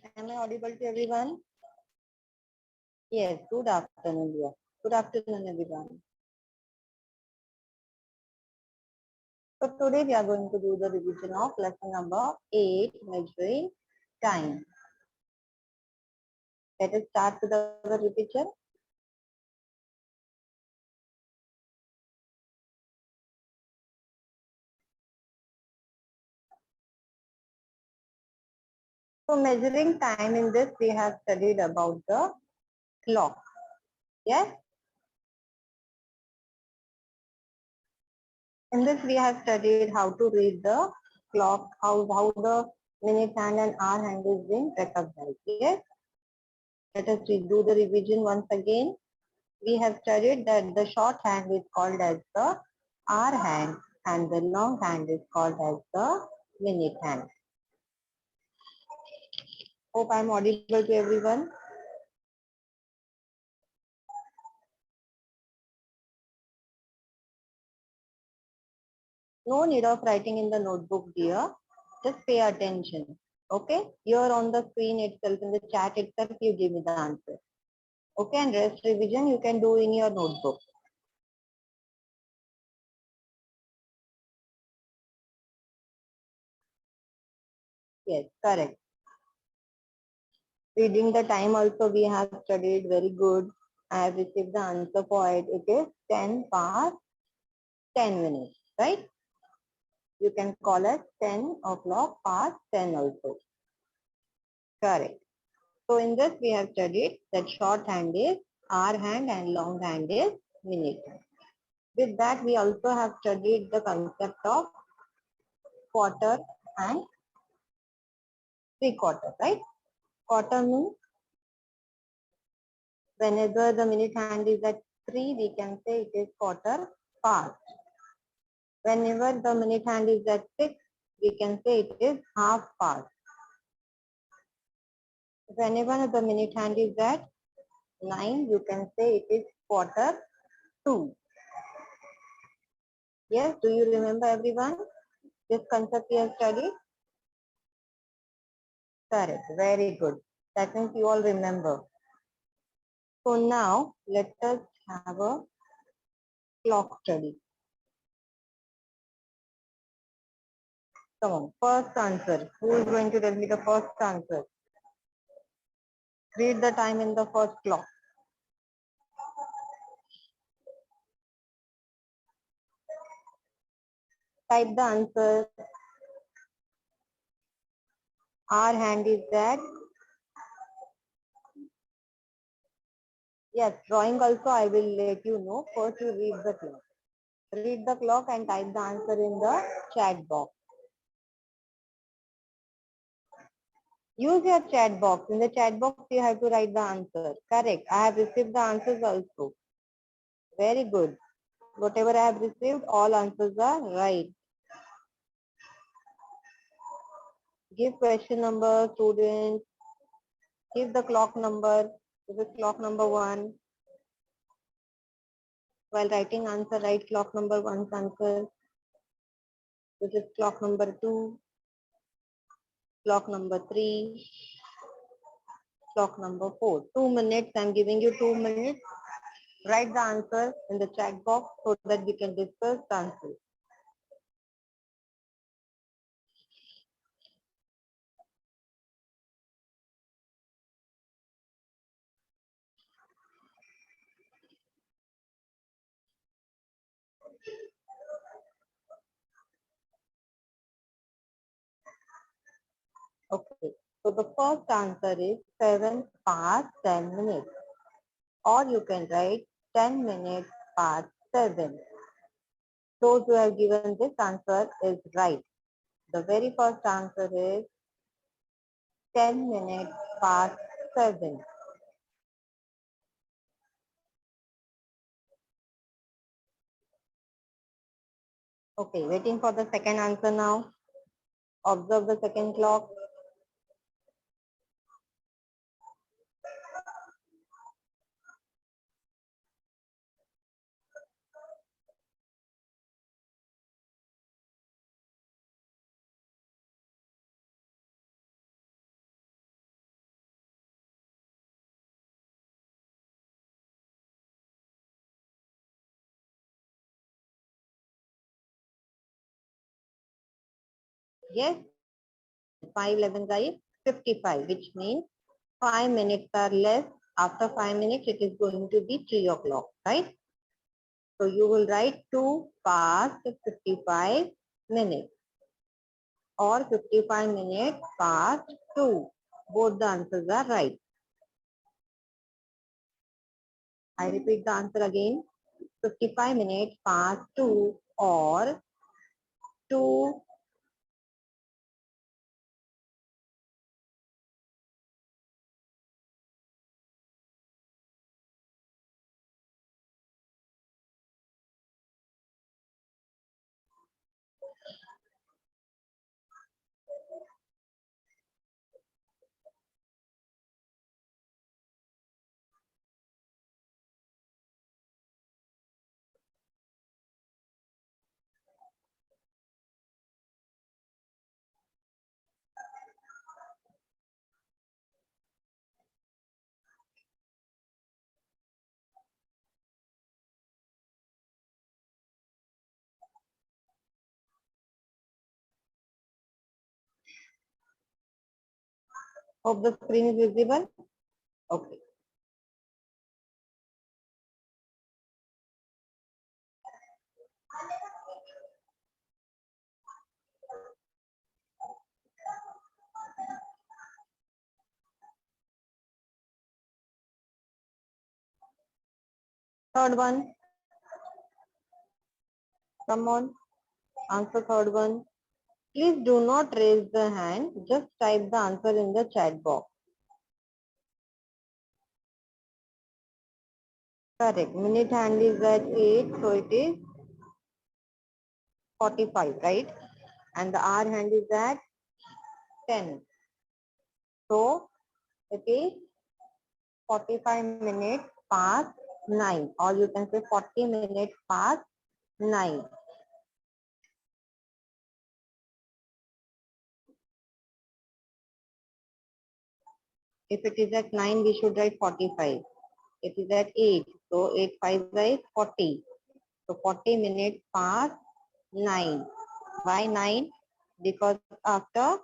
Am I audible to everyone? Yes, good afternoon, dear. Good afternoon, everyone. So today we are going to do the revision of lesson number 8, measuring time. Let us start with our revision. So measuring time, in this we have studied about the clock. Yes? In this we have studied how to read the clock, how the minute hand and hour hand is being recognized. Yes? Let us do the revision once again. We have studied that the short hand is called as the hour hand and the long hand is called as the minute hand. Hope I am audible to everyone. No need of writing in the notebook, dear. Just pay attention. Okay? Here on the screen itself, in the chat itself, you give me the answer. Okay? And rest revision you can do in your notebook. Yes, correct. Reading the time also we have studied very good. I have received the answer for it. It is 10 past 10 minutes, right? You can call it 10 o'clock past 10 also. Correct. So in this we have studied that short hand is hour hand and long hand is minute hand. With that we also have studied the concept of quarter and three quarter, right? Quarter means whenever the minute hand is at 3, we can say it is quarter past. Whenever the minute hand is at 6, we can say it is half past. Whenever the minute hand is at 9, you can say it is quarter 2. Yes, do you remember everyone? This concept you have studied? Correct, very good. That means you all remember. So now let us have a clock study. Come on, first answer. Who is going to tell me the first answer? Read the time in the first clock. Type the answer. Our hand is that. Yes, drawing also I will let you know. First you read the clock. Read the clock and type the answer in the chat box. Use your chat box. In the chat box you have to write the answer. Correct. I have received the answers also. Very good. Whatever I have received, all answers are right. Give question number, students. Give the clock number. This is clock number 1. While writing answer, write clock number 1's answer. This is clock number 2. Clock number 3. Clock number 4. 2 minutes. I'm giving you 2 minutes. Write the answer in the chat box so that we can discuss the answer. Okay. So the first answer is 7 past 10 minutes. Or you can write 10 minutes past 7. Those who have given this answer is right. The very first answer is 10 minutes past 7. Okay, waiting for the second answer now. Observe the second clock. Yes, 5 11 is 55, which means 5 minutes are less. After 5 minutes, it is going to be 3 o'clock, right? So you will write 2 past 55 minutes or 55 minutes past 2. Both the answers are right. I repeat the answer again. 55 minutes past 2 or 2. Hope the screen is visible. Okay. Third one. Come on. Answer third one. Please do not raise the hand. Just type the answer in the chat box. Correct. Minute hand is at 8, so it is 45, right? And the hour hand is at 10. So it is 45 minutes past 9, or you can say 40 minutes past 9. If it is at 9, we should write 45. It is at 8, so 8 5 is 40. So 40 minutes past 9. Why 9? Because after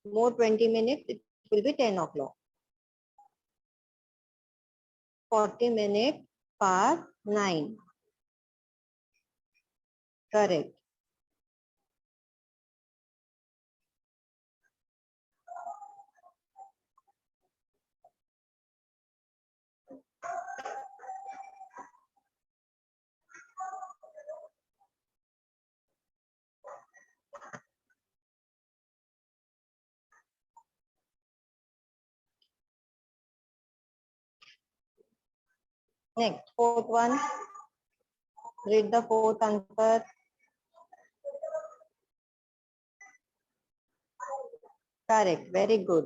more 20 minutes, it will be 10 o'clock. 40 minutes past 9. Correct. Next, fourth one. Read the fourth answer. Correct. Very good.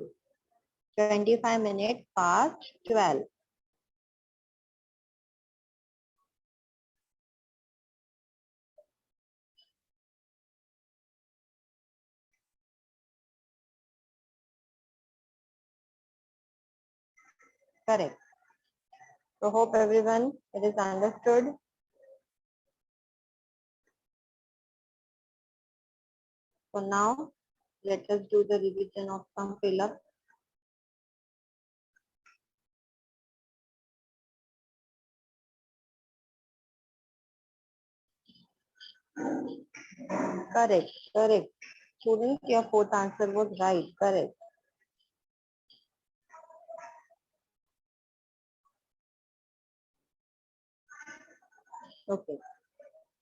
25 minutes past 12. Correct. So hope everyone it is understood. So now let us do the revision of some fill up. Correct. Correct. Students, your fourth answer was right. Correct. Okay.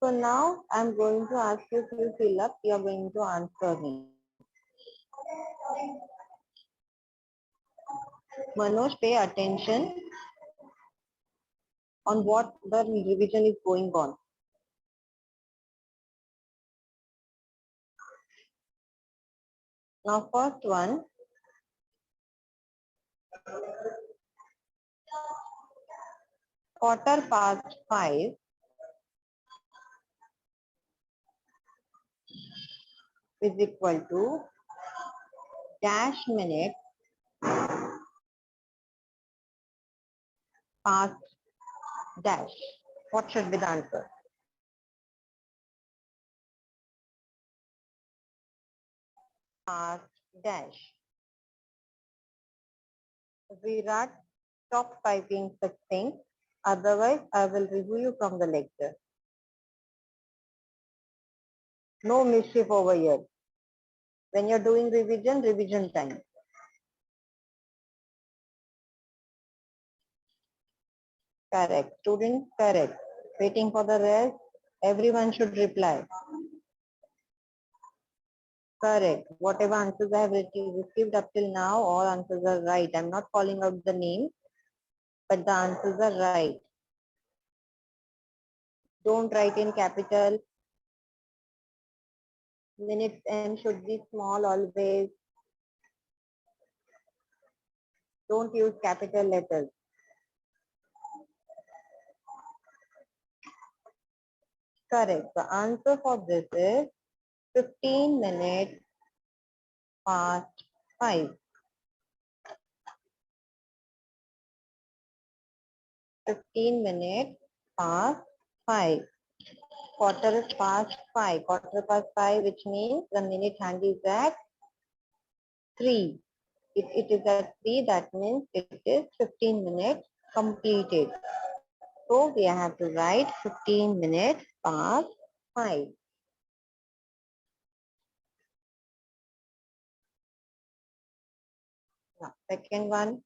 So now I'm going to ask you to fill up. You are going to answer me. Manoj, pay attention on what the revision is going on. Now, first one, quarter past 5 is equal to dash minute past dash. What should be the answer? past dash. Virat, stop typing such things. Otherwise, I will remove you from the lecture. No mischief over here. When you're doing revision, revision time. Correct. Students, correct. Waiting for the rest. Everyone should reply. Correct. Whatever answers I have received up till now, all answers are right. I'm not calling out the name, but the answers are right. Don't write in capital. Minutes end should be small always. Don't use capital letters. Correct. The answer for this is 15 minutes past 5. 15 minutes past 5. Quarter past 5. Quarter past 5, which means the minute hand is at 3. If it is at 3, that means it is 15 minutes completed. So we have to write 15 minutes past 5. Now, second one.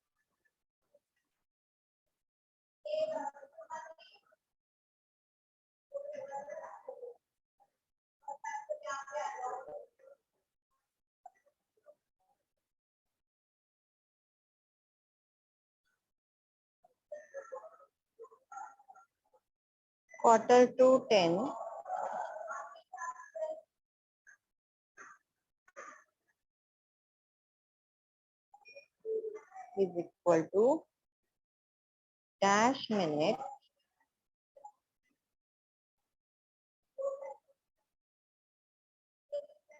Quarter to 10 is equal to dash minute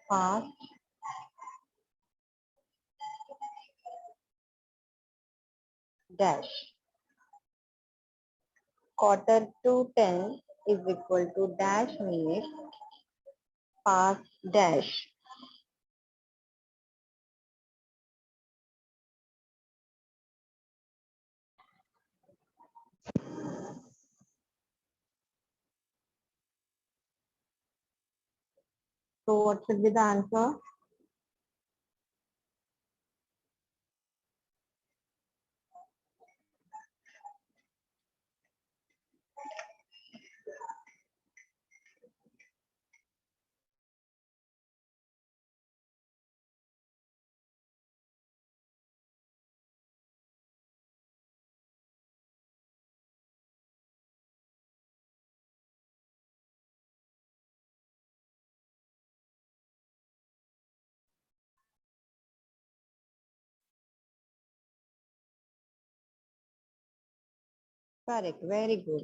past dash. Quarter to 10 is equal to dash minute past dash. So what should be the answer? Correct, very good.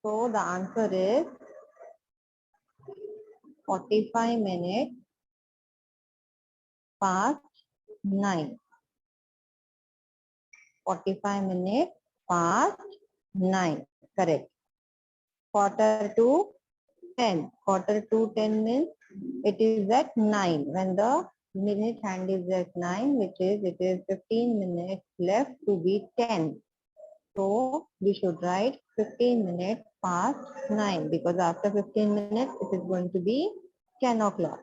So the answer is 45 minutes past 9. 45 minutes past 9. Correct. Quarter to 10. Quarter to 10 means it is at 9. When the minute hand is at 9, which is it is 15 minutes left to be 10. So we should write 15 minutes past 9 because after 15 minutes it is going to be 10 o'clock.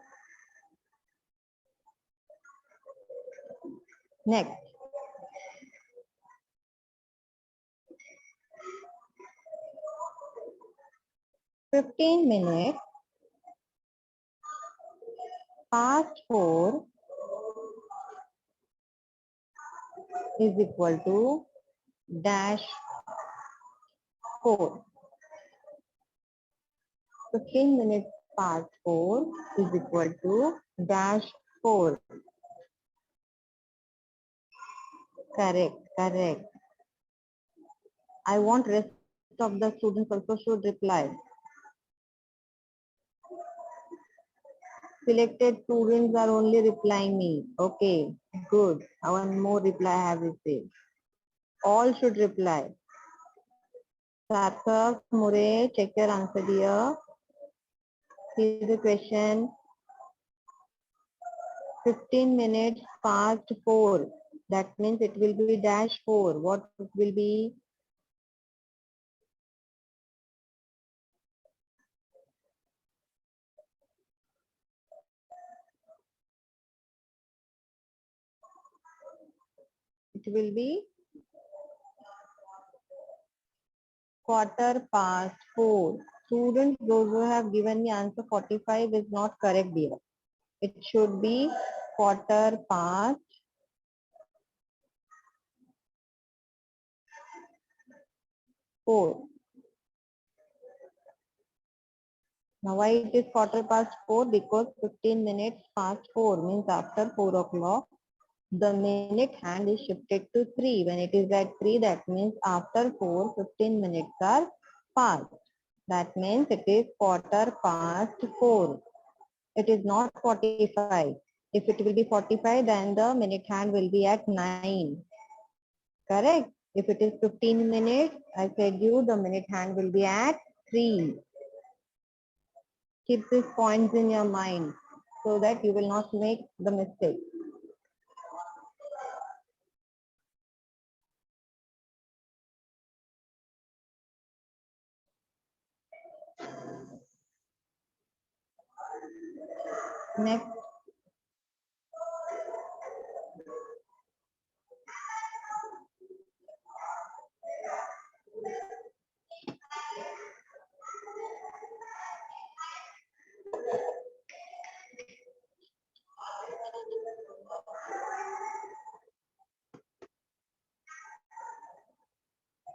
Next. "15 minutes past 4 is equal to dash 4. 15 minutes past 4 is equal to dash 4. Correct, correct. I want rest of the students also should reply. Selected students are only replying me. Okay, good. One more reply I have received. All should reply. Sarthak, Mure, check your answer here. See the question. 15 minutes past 4. That means it will be dash 4. What it will be? It will be quarter past 4. Students, those who have given me answer 45 is not correct here. It should be quarter past 4. Now why it is quarter past 4? Because 15 minutes past 4 means after 4 o'clock. The minute hand is shifted to 3. When it is at 3, that means after 4, 15 minutes are passed. That means it is quarter past 4. It is not 45. If it will be 45, then the minute hand will be at 9. Correct? If it is 15 minutes, I said you the minute hand will be at 3. Keep these points in your mind so that you will not make the mistake. Next.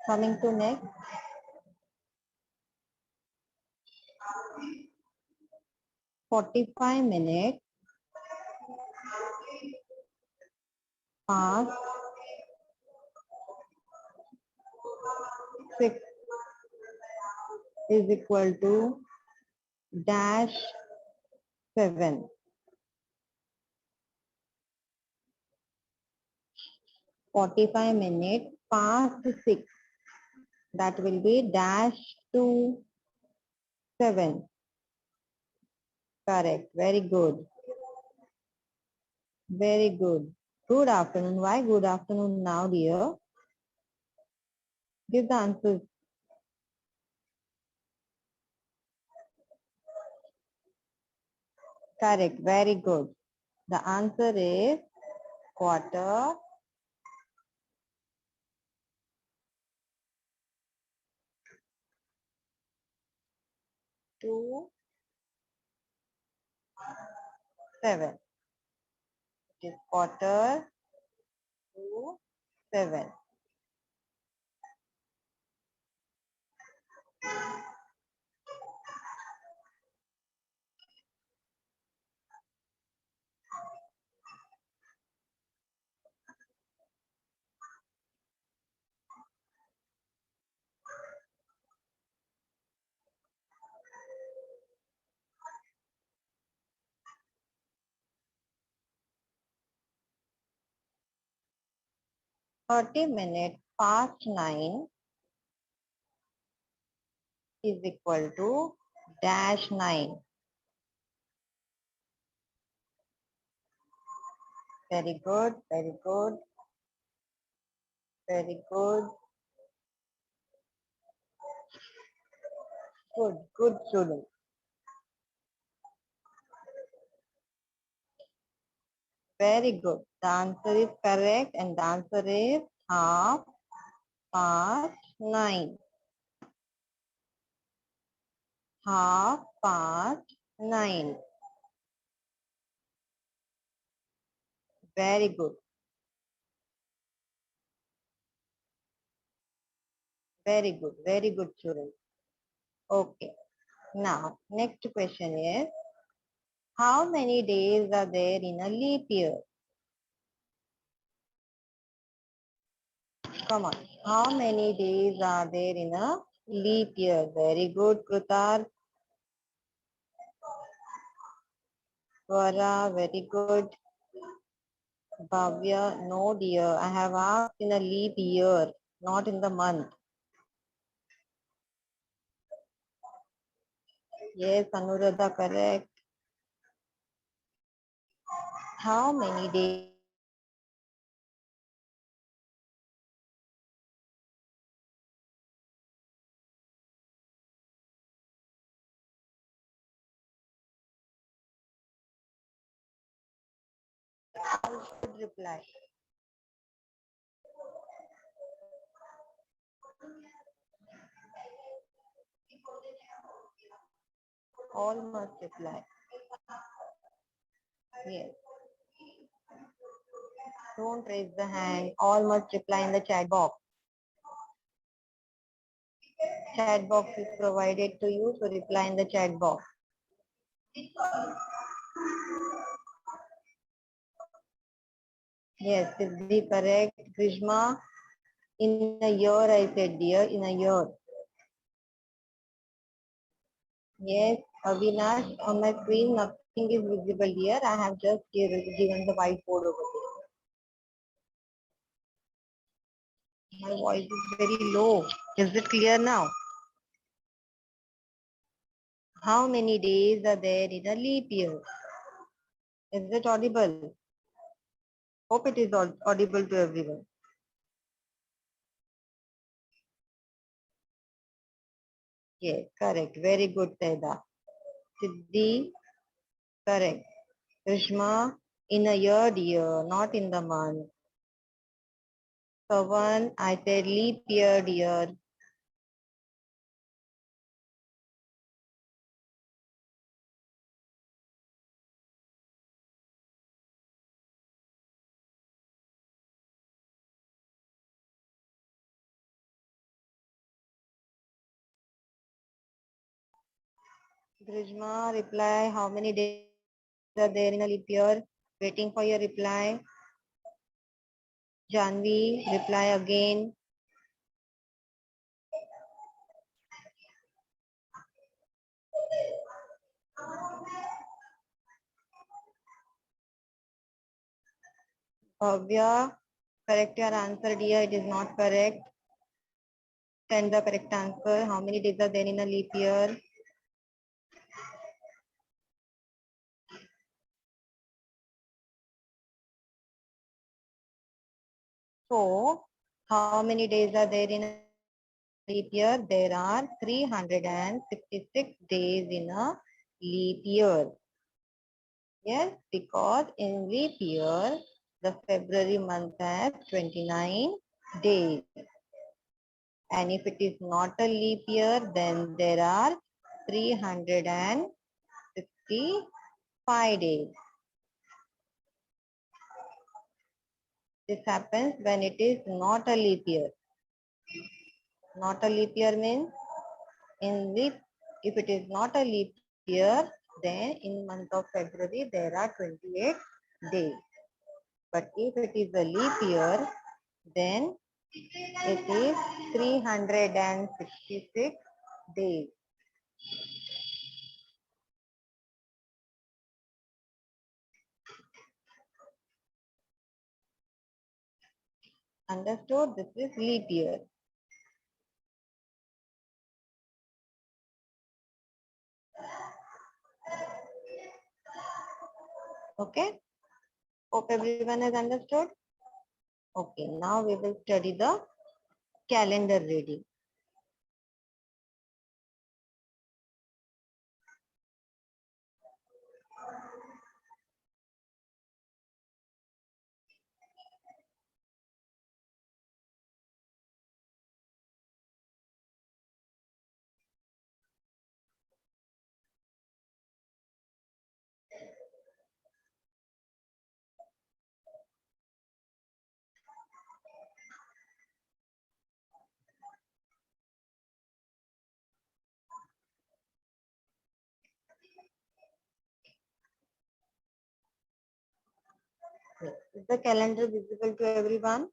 Coming to next. 45 minutes past 6 is equal to dash 7. 45 minutes past 6. That will be dash 2 7. Correct. Very good. Very good. Good afternoon. Why good afternoon now, dear? Give the answers. Correct. Very good. The answer is quarter to 7. It is quarter to 7. Thirty minutes past 9 is equal to dash 9. Very good, very good, very good. Good, good student. Very good. The answer is correct and the answer is half past 9. Half past 9. Very good. Very good. Very good student. Okay. Now, next question is, how many days are there in a leap year? Come on. How many days are there in a leap year? Very good, Krutar. Swara, very good. Bhavya, no dear. I have asked in a leap year, not in the month. Yes, Anuradha, correct. How many days? All should reply. All must reply. Yes. Don't raise the hand. All must reply in the chat box. Chat box is provided to you, so reply in the chat box. Yes, Siddhi, correct. Grishma, in a year, I said, dear, in a year. Yes, Avinash, on my screen, nothing is visible here. I have just given the whiteboard over there. My voice is very low. Is it clear now? How many days are there in a leap year? Is it audible? Hope it is audible to everyone. Yes, correct. Very good, Teda. Siddhi, correct. Krishma, in a year, dear, not in the month. Pawan, I said leap year, dear. Grishma, reply, how many days are there in a leap year? Waiting for your reply. Janvi, reply again. Bhavya, correct your answer, dear. It is not correct. Send the correct answer. How many days are there in a leap year? So, how many days are there in a leap year? There are 366 days in a leap year. Yes, because in leap year, the February month has 29 days. And if it is not a leap year, then there are 365 days. This happens when it is not a leap year. Not a leap year means if it is not a leap year, then in month of February there are 28 days. But if it is a leap year, then it is 366 days. Understood? This is leap year. Okay? Hope everyone has understood. Okay, now we will study the calendar reading. Is the calendar visible to everyone?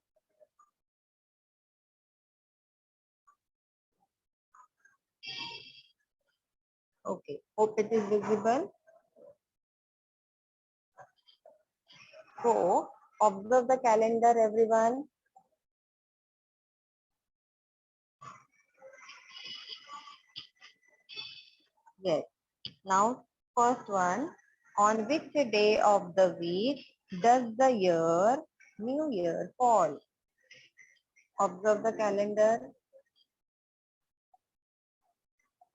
Okay, hope it is visible. So, observe the calendar, everyone. Yes. Now, first one, on which day of the week does the new year fall? Observe the calendar.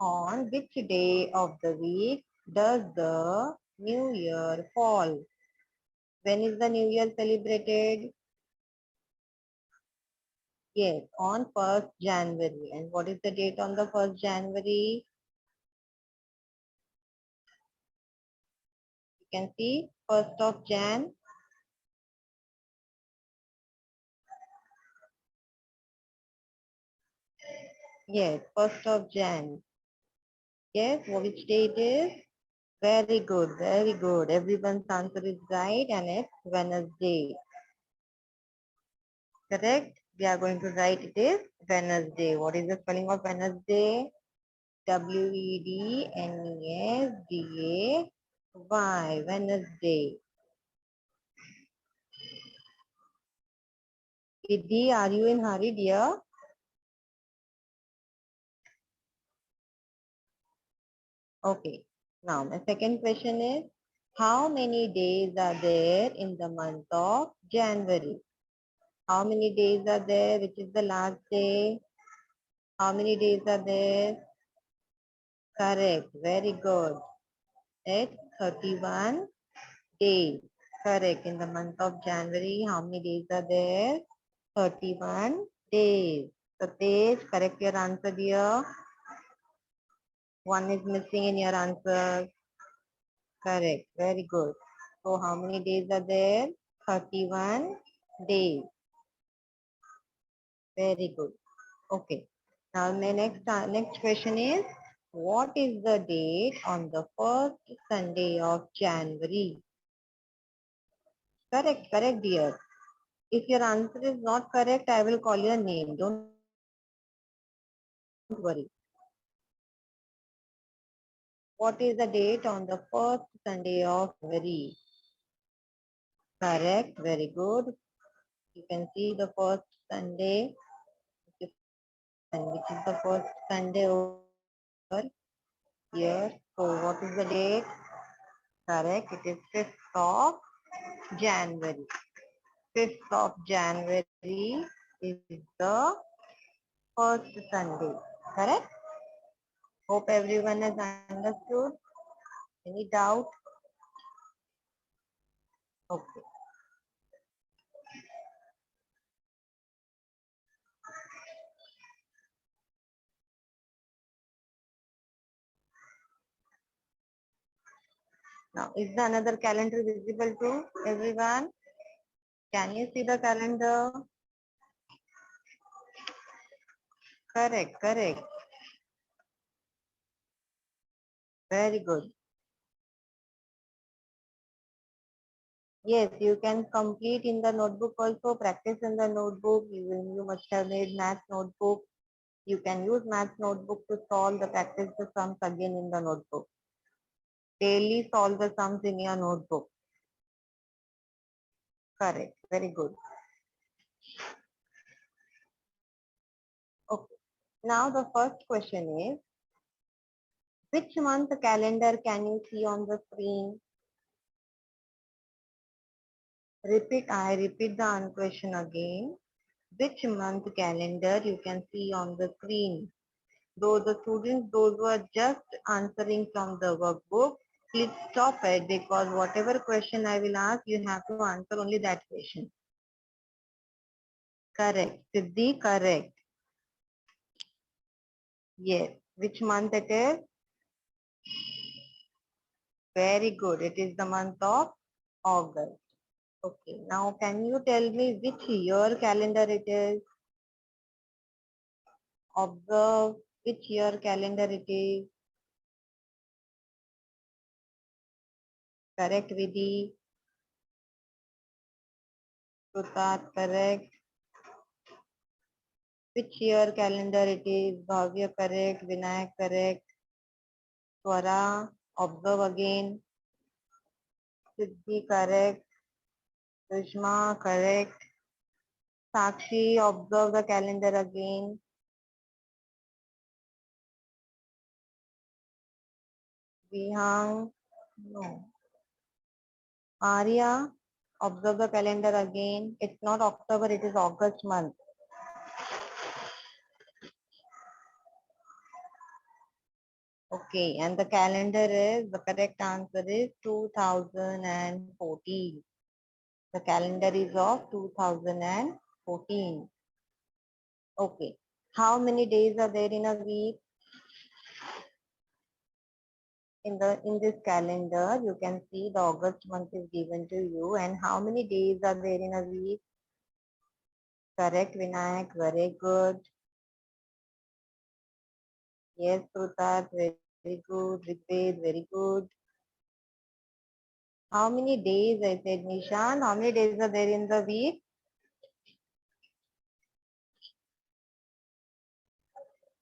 On which day of the week does the new year fall? When is the new year celebrated? Yes, on 1st January. And what is the date on the 1st January? You can see 1st of Jan. Yes, 1st of Jan. Yes, which day it is? Very good, very good. Everyone's answer is right and it's Wednesday. Correct? We are going to write it is Wednesday. What is the spelling of Wednesday? Wednesday. Wednesday. Vidhi, are you in hurry, dear? Okay. Now, my second question is, how many days are there in the month of January? How many days are there? Which is the last day? How many days are there? Correct. Very good. It's 31 days. Correct. In the month of January, how many days are there? 31 days. So, Tej, correct your answer, dear. One is missing in your answer. Correct. Very good. So, how many days are there? 31 days. Very good. Okay. Now, my next question is, what is the date on the first Sunday of January? Correct, correct, dear. If your answer is not correct, I will call your name. Don't worry. What is the date on the first Sunday of January? Correct, very good. You can see the first Sunday, which is the first Sunday over here. So, what is the date? Correct, it is 5th of January. 5th of January is the first Sunday. Correct? Hope everyone has understood. Any doubt? Okay. Now, is the another calendar visible to everyone? Can you see the calendar? Correct, correct. Very good. Yes, you can complete in the notebook also, practice in the notebook. You must have made math notebook. You can use math notebook to solve the practice the sums again in the notebook. Daily solve the sums in your notebook. Correct. Very good. Okay. Now the first question is, which month calendar can you see on the screen? I repeat the question again. Which month calendar you can see on the screen? Those the students, those who are just answering from the workbook, please stop it because whatever question I will ask, you have to answer only that question. Correct. Siddhi, correct. Yes. Which month it is? Very good. It is the month of August. Okay. Now, can you tell me which year calendar it is? Observe which year calendar it is. Correct, Vidhi. Sutat, correct. Which year calendar it is? Bhavya, correct. Vinayak, correct. Swara, observe again. Siddhi, correct. Sushma, correct. Sakshi, observe the calendar again. Vihang, no. Arya, Observe the calendar again. It's not October, it is August month. Okay, and the calendar is, the correct answer is 2014. The calendar is of 2014. Okay. How many days are there in a week? In this calendar, you can see the August month is given to you. And how many days are there in a week? Correct, Vinayak. Very good. Yes, Prutat. Very good. Ritved. Very good. How many days? I said, Nishan. How many days are there in the week?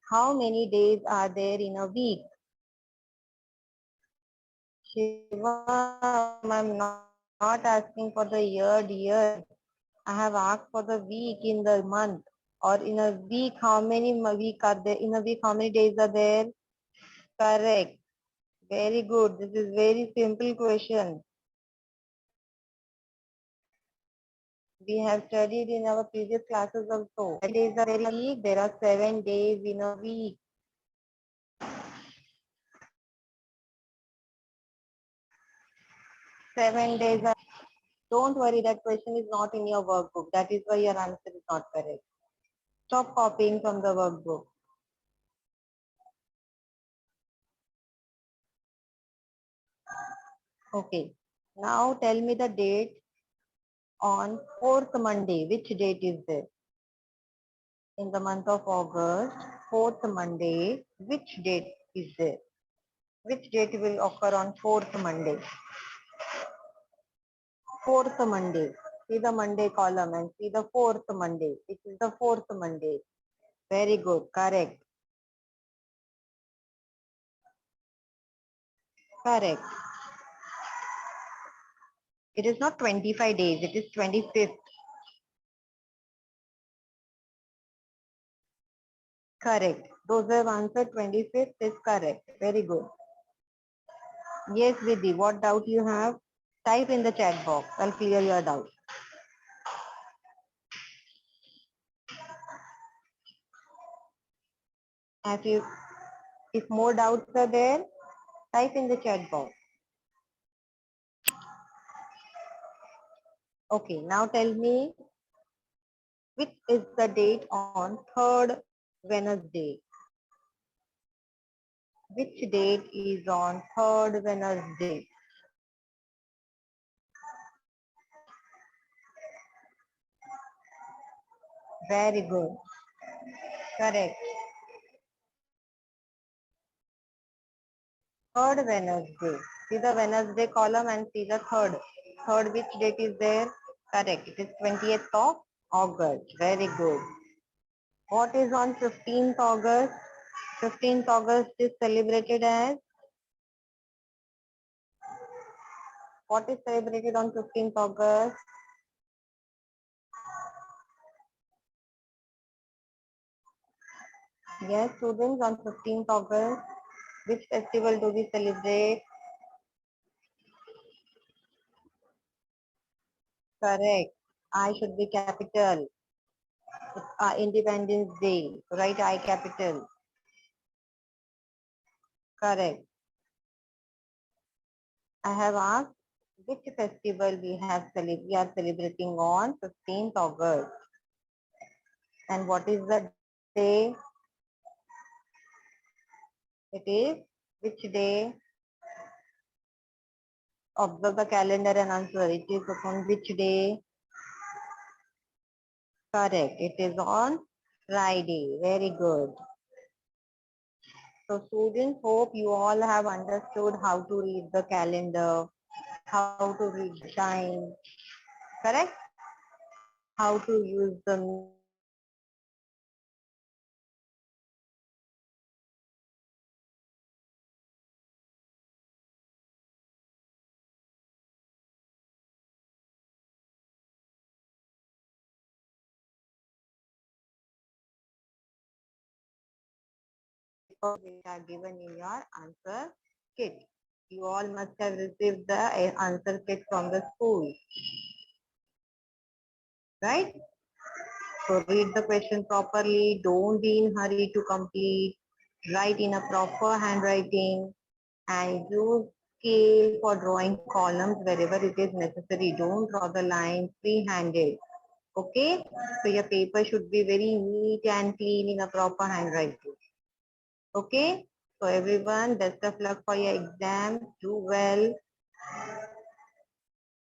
How many days are there in a week? Shiva, I'm not asking for the year. I have asked for the week in the month, or in a week, how many week are there? In a week, how many days are there? Correct. Very good. This is very simple question. We have studied in our previous classes also. How many days are there in a week? There are 7 days in a week. 7 days are. Don't worry, that question is not in your workbook. That is why your answer is not correct. Stop copying from the workbook. Okay. Now tell me the date on 4th Monday. Which date is there? In the month of August, 4th Monday, which date is there? Which date will occur on 4th Monday? 4th Monday. See the Monday column and see the 4th Monday. It is the 4th Monday. Very good. Correct. Correct. It is not 25 days. It is 25th. Correct. Those who have answered 25th is correct. Very good. Yes, Vidhi. What doubt you have? Type in the chat box. I'll clear your doubt. If more doubts are there, type in the chat box. Okay, now tell me, which is the date on 3rd Wednesday? Which date is on 3rd Wednesday? Very good. Correct. 3rd Wednesday. See the Wednesday column and see the 3rd. 3rd, which date is there? Correct. It is 20th of August. Very good. What is on 15th August? 15th August is celebrated as? What is celebrated on 15th August? Yes, students, on 15th August, which festival do we celebrate? Correct. I should be capital. Independence Day. Right, I capital. Correct. I have asked which festival we are celebrating on 15th August. And what is the day? It is which day? Observe the calendar and answer. It is on which day? Correct. It is on Friday. Very good. So students, hope you all have understood how to read the calendar, how to read the time, correct? How to use the which are given in your answer kit. You all must have received the answer kit from the school. right? So read the question properly. Don't be in hurry to complete. Write in a proper handwriting and use scale for drawing columns wherever it is necessary. Don't draw the line free-handed. Okay? So your paper should be very neat and clean in a proper handwriting. Okay? So everyone, best of luck for your exam. Do well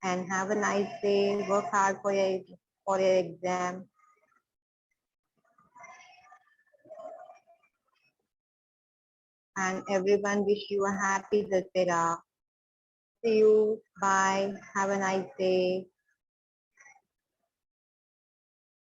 and have a nice day. Work hard for your exam. And everyone wish you a happy Dasera. See you. Bye. Have a nice day.